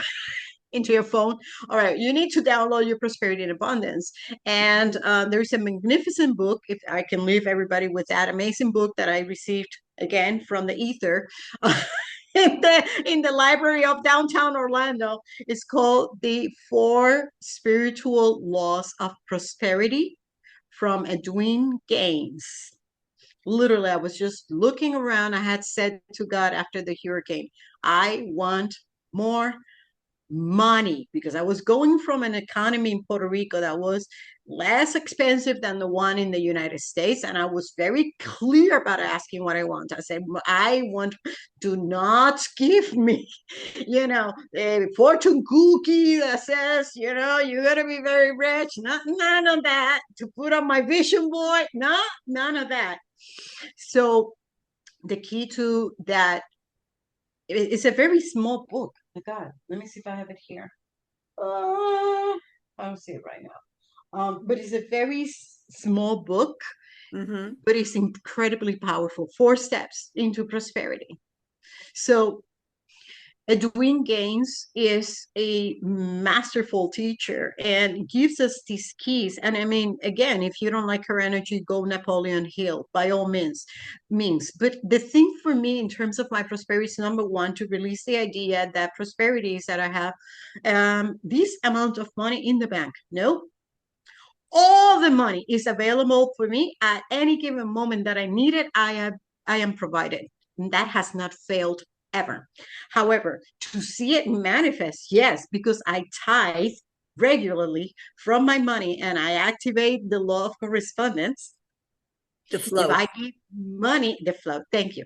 into your phone. All right, you need to download your prosperity and abundance. And there's a magnificent book. If I can leave everybody with that amazing book that I received again from the ether. In the library of downtown Orlando. It's called The Four Spiritual Laws of Prosperity from Edwin Gaines. Literally, I was just looking around. I had said to God after the hurricane, I want more money, because I was going from an economy in Puerto Rico that was less expensive than the one in the United States. And I was very clear about asking what I want. I said, I want, do not give me, a fortune cookie that says, you're going to be very rich. None of that to put on my vision board. No, none of that. So the key to that, it's a very small book. Oh my God, let me see if I have it here. I don't see it right now. But it's a very small book, Mhm. but it's incredibly powerful. 4 steps into prosperity. So Edwin Gaines is a masterful teacher and gives us these keys. And I mean, again, if you don't like her energy, go Napoleon Hill by all means. But the thing for me in terms of my prosperity is number one, to release the idea that prosperity is that I have this amount of money in the bank. No, all the money is available for me at any given moment that I need it. I am provided. And that has not failed ever. However, to see it manifest, yes, because I tithe regularly from my money and I activate the law of correspondence. The If flow. I give money, the flow, thank you.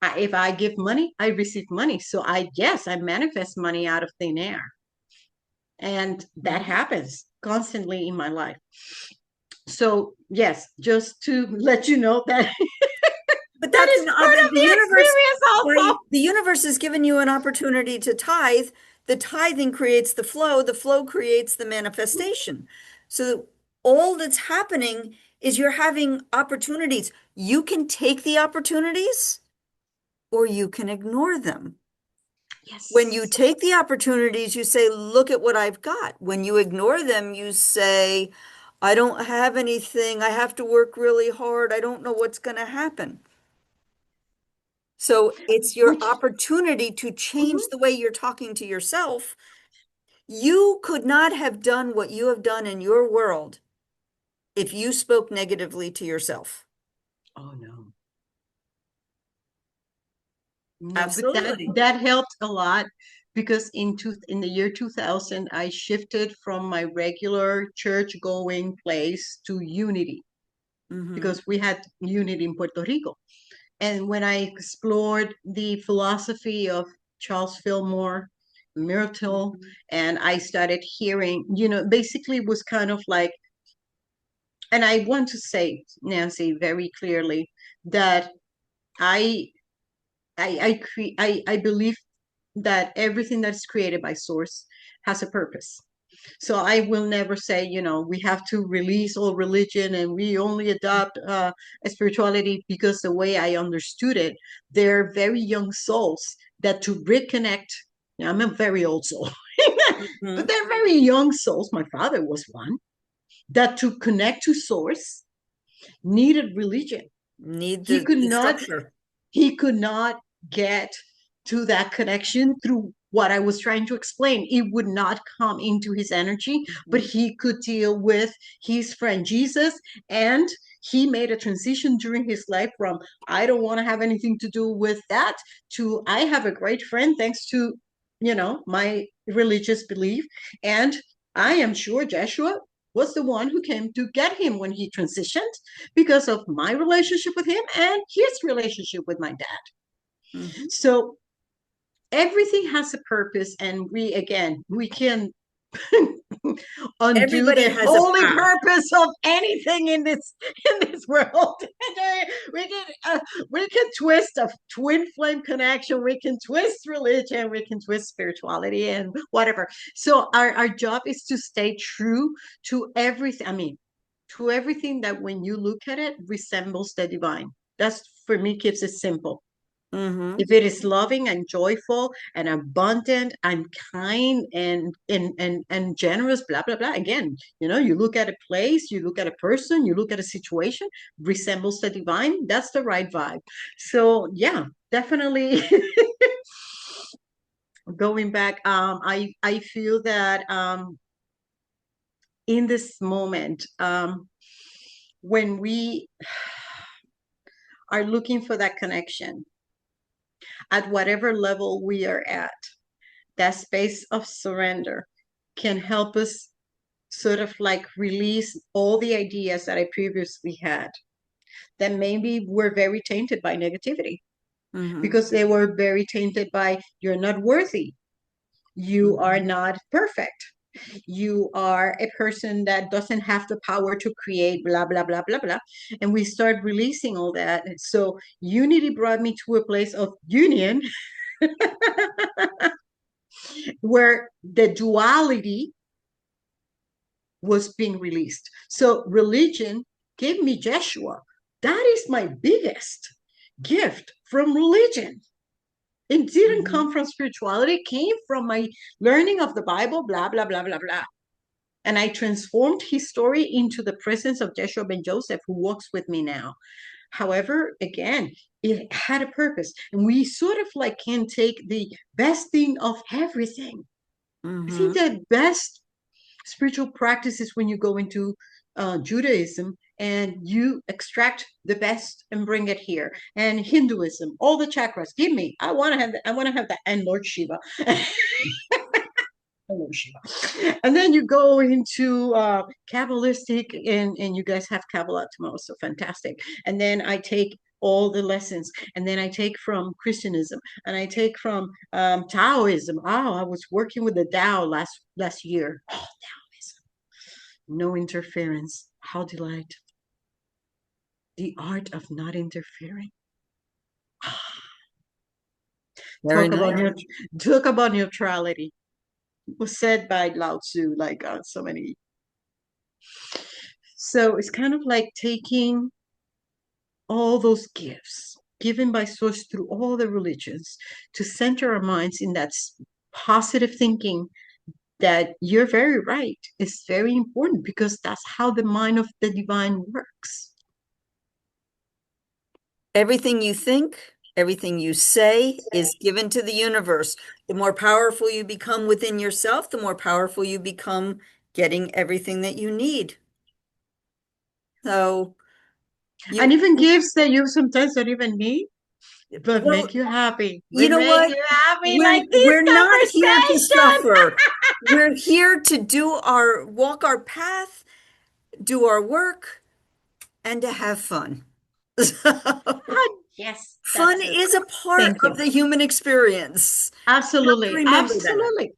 If I give money, I receive money. So yes, I manifest money out of thin air. And that Mhm. happens constantly in my life. So yes, just to let you know that But that that's is part of the the universe. experience also. The universe has given you an opportunity to tithe. The tithing creates the flow. The flow creates the manifestation. So all that's happening is you're having opportunities. You can take the opportunities or you can ignore them. When you Yes. take the opportunities, you say, look at what I've got. When you ignore them, you say, I don't have anything. I have to work really hard. I don't know what's going to happen. So it's your Which opportunity to change mhm. the way you're talking to yourself. You could not have done what you have done in your world if you spoke negatively to yourself. Oh no. No, but that Absolutely. that helped a lot because in the year 2000 I shifted from my regular church going place to Unity Hmm. because we had Unity in Puerto Rico. And when I explored the philosophy of Charles Fillmore, Myrtle, and I started hearing, basically it was kind of like, and I want to say, Nancy, very clearly that I I believe that everything that's created by source has a purpose. So I will never say, we have to release all religion and we only adopt spirituality, because the way I understood it, they're very young souls that to reconnect. I'm a very old soul, but Hmm. they're very young souls. My father was one that to connect to source needed religion. Need He could the not structure. he could not get to that connection through what I was trying to explain. It would not come into his energy, but Mhm. he could deal with his friend Jesus. And he made a transition during his life from, I don't want to have anything to do with that, to, I have a great friend thanks to, my religious belief. And I am sure Joshua was the one who came to get him when he transitioned because of my relationship with him and his relationship with my dad. Mhm. So everything has a purpose, and we can undo Everybody the has a holy path. purpose of anything in this world. we can uh, we can twist a twin flame connection, we can twist religion, we can twist spirituality and whatever. So our job is to stay true to everything. I mean, to everything that when you look at it resembles the divine. That's, for me, keeps it simple. Hmm. If it is loving and joyful and abundant and kind and generous, blah blah blah, again, you look at a place, you look at a person, you look at a situation, resembles the divine, that's the right vibe. So yeah, definitely. Going back, I feel that in this moment, when we are looking for that connection at whatever level we are at, that space of surrender can help us sort of like release all the ideas that I previously had that maybe were very tainted by negativity, Hmm. because they were very tainted by, you're not worthy, you are Hmm. not perfect, you are a person that doesn't have the power to create, blah blah blah blah blah. And we start releasing all that. So Unity brought me to a place of union where the duality was being released. So religion gave me Joshua. That is my biggest gift from religion. It didn't Mhm. come from spirituality. It came from my learning of the Bible, blah, blah, blah, blah, blah. And I transformed his story into the presence of Joshua ben Joseph, who walks with me now. However, again, it had a purpose. And we sort of like can take the best thing of everything. I think Mhm. that best spiritual practices when you go into Judaism and you extract the best and bring it here. And Hinduism, all the chakras, give me. I want to have that. I want to have that. And Lord Shiva. Lord Shiva. And then you go into Kabbalistic, and you guys have Kabbalah tomorrow, so fantastic. And then I take all the lessons, and then I take from Christianism, and I take from Taoism. Oh, I was working with the Tao last year. Oh, Taoism, no interference. How delight. The art of not interfering. Very Talk about nice. talk about neutrality. It was said by Lao Tzu, like so many. So it's kind of like taking all those gifts given by source through all the religions to center our minds in that positive thinking, that you're very right, is very important, because that's how the mind of the divine works. Everything you think, everything you say is given to the universe. The more powerful you become within yourself, the more powerful you become getting everything that you need. So And you, even gifts that you sometimes don't even need, but well, make you happy, you would know make what? you happy, We're like this we're not here to conversation. suffer. We're here to do our walk our path, do our work, and to have fun. So, Yes, fun that's it. is a part Thank of you. the human experience. You have to Absolutely, remember that. absolutely.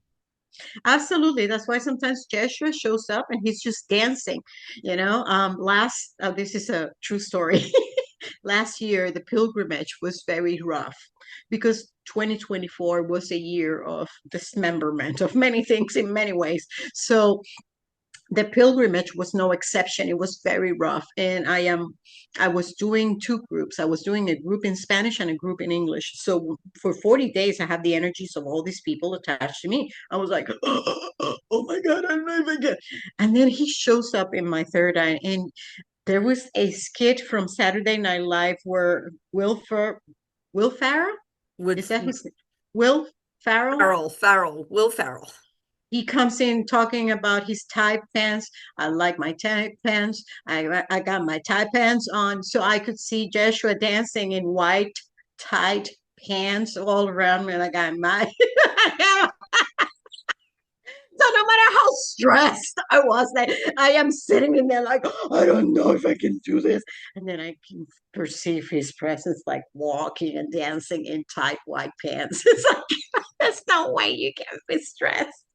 Absolutely. That's why sometimes Joshua shows up and he's just dancing. This is a true story. Last year, the pilgrimage was very rough because 2024 was a year of dismemberment of many things in many ways. So the pilgrimage was no exception. It was very rough. And I was doing two groups. I was doing a group in Spanish and a group in English. So for 40 days I had the energies of all these people attached to me. I was like, oh my God, I'm leaving it. And then he shows up in my third eye, and there was a skit from Saturday Night Live where Will Farrell, is With that his name? Will Farrell? Will Farrell. He comes in talking about his tight pants. I like my tight pants. I got my tight pants on, so I could see Joshua dancing in white tight pants all around me. And I got my so no matter how stressed I was, like I am sitting in there like, I don't know if I can do this. And then I can perceive his presence, like walking and dancing in tight white pants. It's like there's no way you can be stressed.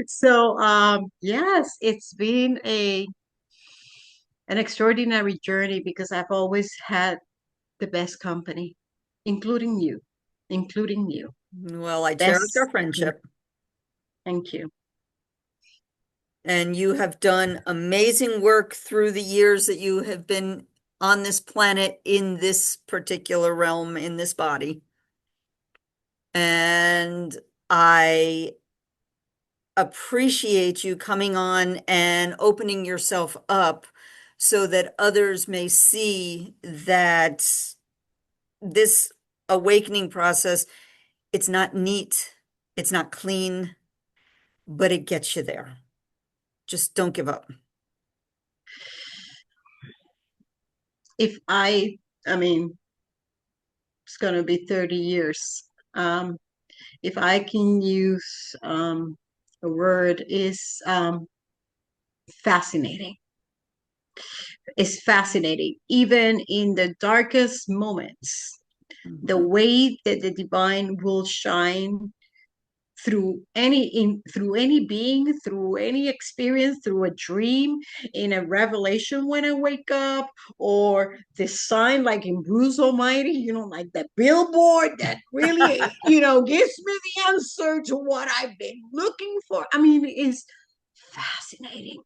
So yes, it's been a an extraordinary journey because I've always had the best company, including you, including you. Well, I cherish Best. our friendship, Thank you. and you have done amazing work through the years that you have been on this planet in this particular realm, in this body. And I appreciate you coming on and opening yourself up so that others may see that this awakening process, it's not neat, it's not clean, but it gets you there. Just don't give up. If I mean, it's going to be 30 years. Um, if I can use a word, is fascinating. It's fascinating, even in the darkest moments. The Mhm. way that the divine will shine through any being, through any experience, through a dream, in a revelation when I wake up, or the sign like in Bruce Almighty, like the billboard that really, gives me the answer to what I've been looking for. I mean, it's fascinating.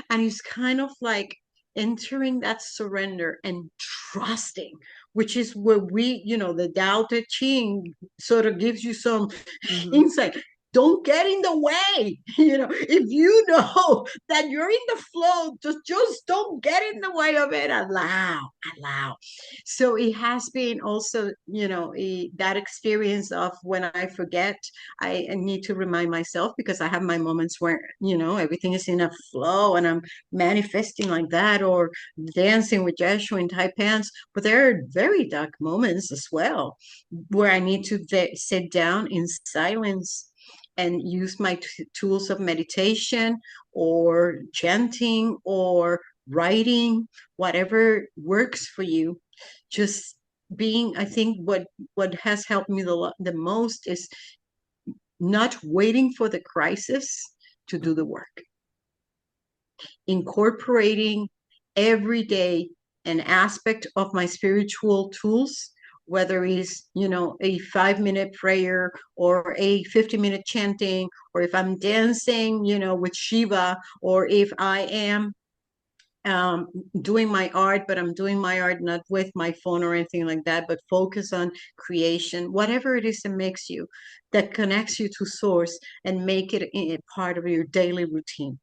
And it's kind of like entering that surrender and trusting which is where the Tao Te Ching sort of gives you some Hmm. insight. Don't get in the way. If you know that you're in the flow, just don't get in the way of it. Allow. So it has been also, that experience of when I forget, I need to remind myself, because I have my moments where, everything is in a flow and I'm manifesting like that, or dancing with Joshua in tight pants. But there are very dark moments as well where I need to sit down in silence and use my tools of meditation or chanting or writing, whatever works for you. Just being, I think what has helped me the most is not waiting for the crisis to do the work, incorporating every day an aspect of my spiritual tools, whether it's, a 5-minute prayer or a 50-minute chanting, or if I'm dancing, with Shiva, or if I am um, doing my art, but I'm doing my art not with my phone or anything like that, but focus on creation, whatever it is that makes you, that connects you to source, and make it a part of your daily routine.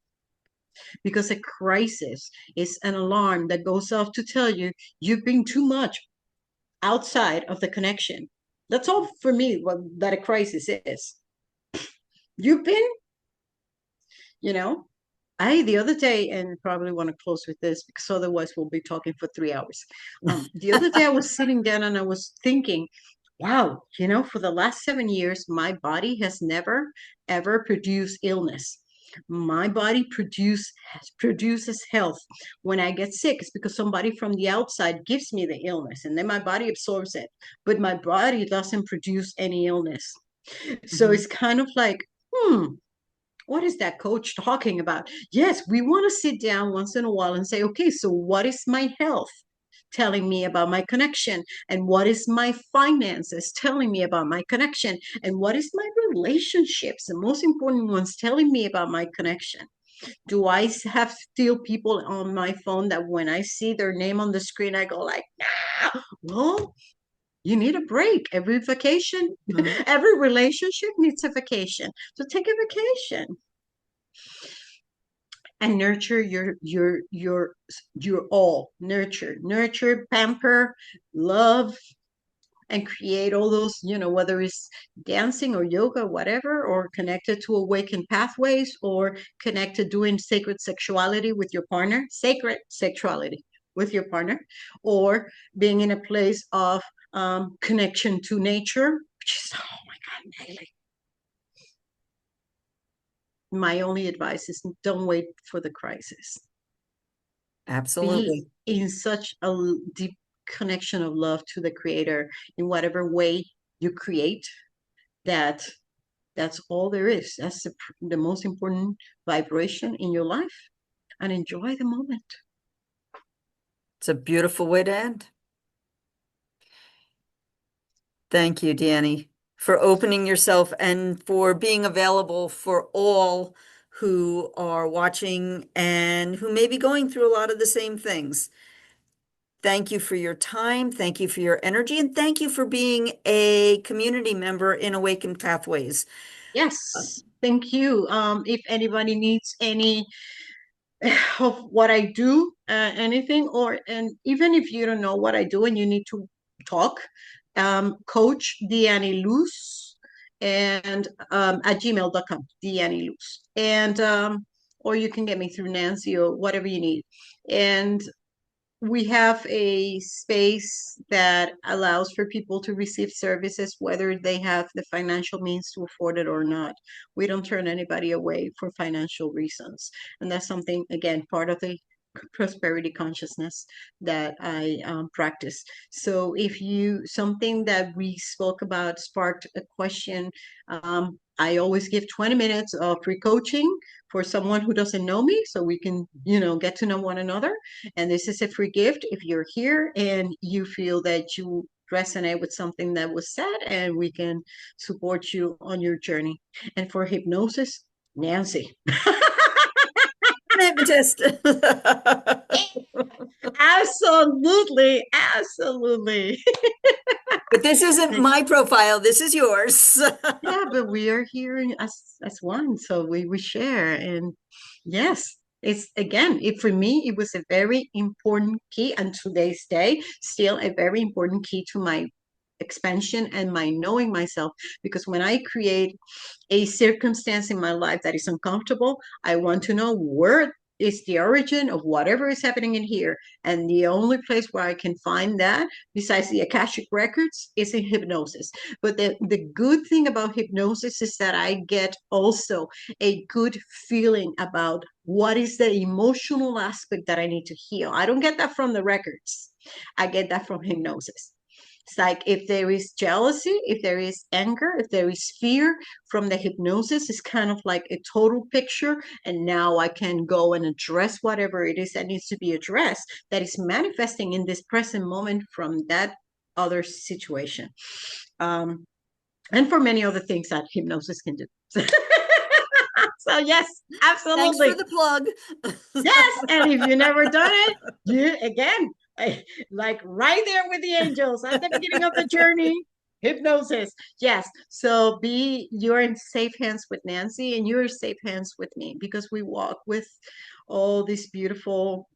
Because a crisis is an alarm that goes off to tell you you've been too much outside of the connection. That's all for me, what that a crisis is. You've been, you know, the other day, and probably want to close with this because otherwise we'll be talking for 3 hours. The other day I was sitting down and I was thinking, wow, for the last 7 years, my body has never, ever produced illness. My body produces health. When I get sick, it's because somebody from the outside gives me the illness and then my body absorbs it. But my body doesn't produce any illness. So Hmm. it's kind of like, what is that coach talking about? Yes, we want to sit down once in a while and say, okay, so what is my health telling me about my connection? And what is my finances telling me about my connection? And what is my relationships, the most important ones, telling me about my connection? Do I have still people on my phone that when I see their name on the screen, I go like, nah, well, you need a break. Every vacation, Hmm. every relationship needs a vacation. So take a vacation and nurture your all. Nurture, pamper, love, and create all those, whether it's dancing or yoga, whatever, or connected to awaken pathways, or connected doing sacred sexuality with your partner, or being in a place of connection to nature, which is, oh my God, daily. My only advice is don't wait for the crisis. Be Absolutely. in such a deep connection of love to the creator in whatever way you create, that that's all there is. That's the most important vibration in your life, and enjoy the moment. It's a beautiful way to end. Thank you, Diani, for opening yourself and for being available for all who are watching and who may be going through a lot of the same things. Thank you for your time. Thank you for your energy. And thank you for being a community member in Awakened Pathways. Yes, thank you. If anybody needs any of what I do, anything, and even if you don't know what I do and you need to talk, Coach Dianiluz, and at gmail.com, Dianiluz. And or you can get me through Nancy or whatever you need. And we have a space that allows for people to receive services, whether they have the financial means to afford it or not. We don't turn anybody away for financial reasons. And that's something, again, part of the prosperity consciousness that I practice. So if something that we spoke about sparked a question, I always give 20 minutes of free coaching for someone who doesn't know me, so we can, get to know one another. And this is a free gift if you're here and you feel that you resonate with something that was said, and we can support you on your journey. And for hypnosis, Nancy. Hypnotist. Absolutely, absolutely. But this isn't my profile. This is yours. Yeah, but we are here as one, so we share, and yes, it's again, it for me, it was a very important key, and today's day, still a very important key to my expansion and my knowing myself. Because when I create a circumstance in my life that is uncomfortable, I want to know where is the origin of whatever is happening in here. And the only place where I can find that, besides the Akashic records, is in hypnosis. But the good thing about hypnosis is that I get also a good feeling about what is the emotional aspect that I need to heal. I don't get that from the records. I get that from hypnosis. It's like if there is jealousy, if there is anger, if there is fear from the hypnosis, it's kind of like a total picture. And now I can go and address whatever it is that needs to be addressed that is manifesting in this present moment from that other situation. Um, and for many other things that hypnosis can do. So, yes, Thanks for absolutely. the plug. Yes, and if you never done it, you again, like right there with the angels at the beginning of the journey, hypnosis. Yes, so be you're in safe hands with Nancy, and you're in safe hands with me because we walk with all these beautiful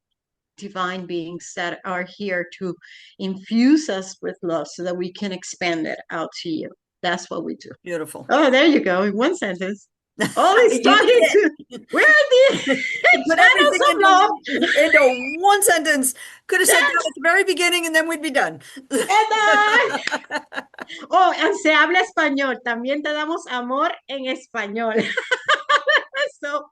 divine beings that are here to infuse us with love so that we can expand it out to you. That's what we do. Beautiful. Oh, there you go, in one sentence. All You this did talking it. to we're the You put channels everything of love. into one sentence. Could have said that Yes. at the very beginning and then we'd be done. Oh, and se habla español. También te damos amor en español. So,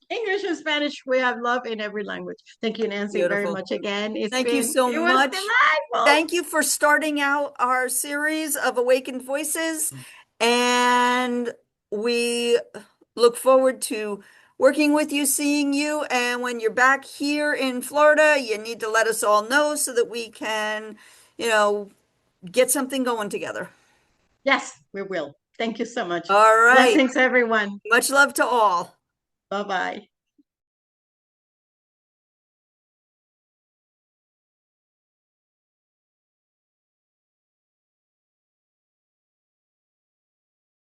English and Spanish, we have love in every language. Thank you, Nancy, very Beautiful. much again. Thank you so It was much. delightful. Thank you for starting out our series of Awakened Voices. And we look forward to working with you, seeing you. And when you're back here in Florida, you need to let us all know so that we can, you know, get something going together. Yes, we will. Thank you so much. All right. Blessings, everyone. Much love to all. Bye bye.